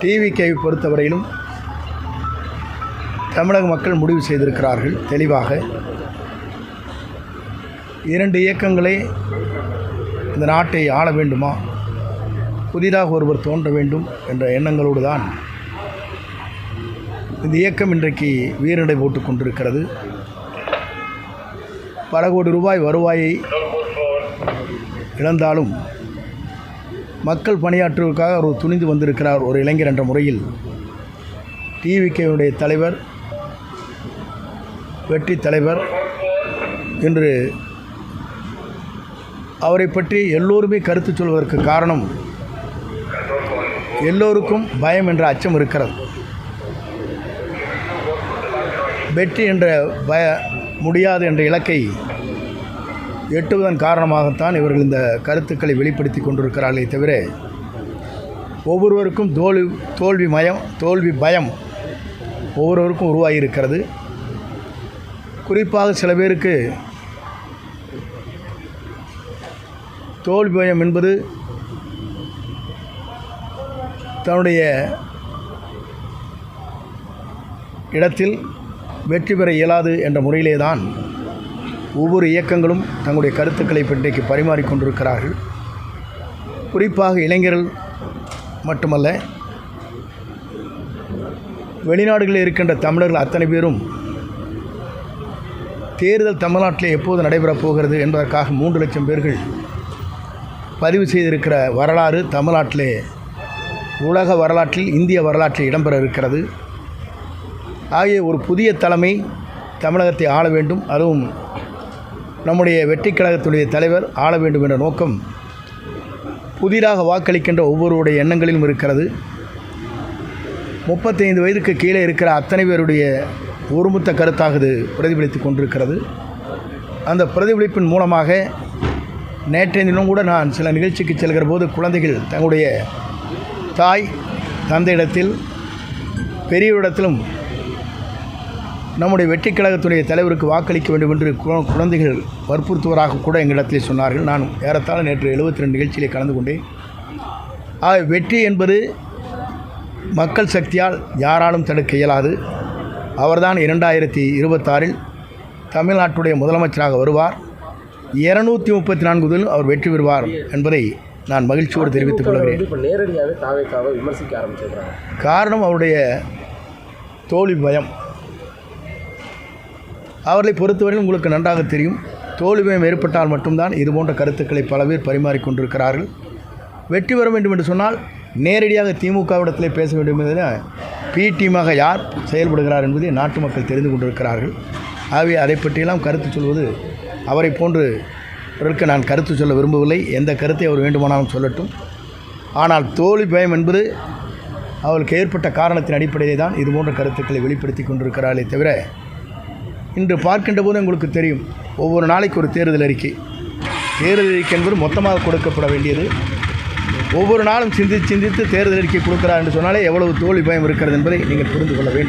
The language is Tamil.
டிவிகேவை பொறுத்தவரையிலும் தமிழக மக்கள் முடிவு செய்திருக்கிறார்கள் தெளிவாக. 2 இயக்கங்களே இந்த நாட்டை ஆள வேண்டுமா, புதிதாக ஒருவர் தோன்ற வேண்டும் என்ற எண்ணங்களோடு தான் இந்த இயக்கம் இன்றைக்கு வீரநடை போட்டு கொண்டிருக்கிறது. பல கோடி ரூபாய் வருவாயை இழந்தாலும் மக்கள் பணியாற்றுவதற்காக அவர் துணிந்து வந்திருக்கிறார். ஒரு இளைஞர் என்ற முறையில் டிவிகேவுடைய தலைவர், வெற்றி தலைவர் என்று அவரை பற்றி எல்லோருமே கருத்து சொல்வதற்கு காரணம், எல்லோருக்கும் பயம் என்ற அச்சம் இருக்கிறது. வெற்றி என்ற முடியாது என்ற இலக்கை எட்டுவதன் காரணமாகத்தான் இவர்கள் இந்த கருத்துக்களை வெளிப்படுத்தி கொண்டிருக்கிறார்களே தவிர, ஒவ்வொருவருக்கும் தோல்வி பயம் ஒவ்வொருவருக்கும் உருவாகியிருக்கிறது. குறிப்பாக சில பேருக்கு தோல்வி பயம் என்பது தன்னுடைய இடத்தில் வெற்றி பெற இயலாது என்ற முறையிலே தான் ஒவ்வொரு இயக்கங்களும் தங்களுடைய கருத்துக்களை இன்றைக்கு பரிமாறிக்கொண்டிருக்கிறார்கள். குறிப்பாக இளைஞர்கள் மட்டுமல்ல, வெளிநாடுகளில் இருக்கின்ற தமிழர்கள் அத்தனை பேரும் தேர்தல் தமிழ்நாட்டில் எப்போது நடைபெறப் போகிறது என்பதற்காக 3 லட்சம் பேர்கள் பதிவு செய்திருக்கிற வரலாறு தமிழ்நாட்டிலே உலக வரலாற்றில், இந்திய வரலாற்றில் இடம்பெற இருக்கிறது. ஆகிய ஒரு புதிய தலைமை தமிழகத்தை ஆள வேண்டும், அதுவும் நம்முடைய வெற்றி கழகத்துடைய தலைவர் ஆள வேண்டும் என்ற நோக்கம் புதிதாக வாக்களிக்கின்ற ஒவ்வொருடைய எண்ணங்களிலும் இருக்கிறது. 35 வயதுக்கு கீழே இருக்கிற அத்தனை பேருடைய ஒருமித்த கருத்தாக இது பிரதிபலித்து கொண்டிருக்கிறது. அந்த பிரதிபலிப்பின் மூலமாக நேற்றைய தினம் கூட நான் சில நிகழ்ச்சிக்கு செல்கிற போது குழந்தைகள் தங்களுடைய தாய் தந்தையிடத்தில், பெரியவரிடத்திலும் நம்முடைய வெற்றி கழகத்துடைய தலைவருக்கு வாக்களிக்க வேண்டும் என்று குழந்தைகள் வற்புறுத்துவதாக கூட எங்களிடத்திலே சொன்னார்கள். நான் ஏறத்தாழ நேற்று 72 நிகழ்ச்சியிலே கலந்து கொண்டேன். வெற்றி என்பது மக்கள் சக்தியால் யாராலும் தடுக்க இயலாது. அவர்தான் 2026 தமிழ்நாட்டுடைய முதலமைச்சராக வருவார். 234 அவர் வெற்றி பெறுவார் என்பதை நான் மகிழ்ச்சியோடு தெரிவித்துக் கொள்கிறேன். காரணம் அவருடைய தோல்வி பயம். அவர்களை பொறுத்தவரையில் உங்களுக்கு நன்றாக தெரியும், தோல்வி பயம் ஏற்பட்டால் மட்டும்தான் இதுபோன்ற கருத்துக்களை பல பேர் பரிமாறிக்கொண்டிருக்கிறார்கள். வெற்றி பெற வேண்டும் என்று சொன்னால் நேரடியாக திமுகவிடத்திலே பேச வேண்டும் என்பதை பி டீமாக யார் செயல்படுகிறார் என்பதை நாட்டு மக்கள் தெரிந்து கொண்டிருக்கிறார்கள். ஆகவே அதை பற்றியெல்லாம் கருத்து சொல்வது, அவரை போன்றவர்களுக்கு நான் கருத்து சொல்ல விரும்பவில்லை. எந்த கருத்தை அவர் வேண்டுமானாலும் சொல்லட்டும். ஆனால் தோல்வி பயம் என்பது அவர்களுக்கு ஏற்பட்ட காரணத்தின் அடிப்படையிலே தான் இதுபோன்ற கருத்துக்களை வெளிப்படுத்தி கொண்டிருக்கிறார்களே தவிர, இன்று பார்க்கின்ற போது உங்களுக்கு தெரியும், ஒவ்வொரு நாளைக்கு ஒரு தேர்தல் அறிக்கை என்பது மொத்தமாக கொடுக்கப்பட வேண்டியது. ஒவ்வொரு நாளும் சிந்தித்து தேர்தல் அறிக்கை கொடுக்கிறார் என்று சொன்னாலே எவ்வளவு தோல்வி பயம் இருக்கிறது என்பதை நீங்கள் புரிந்து கொள்ள வேண்டும்.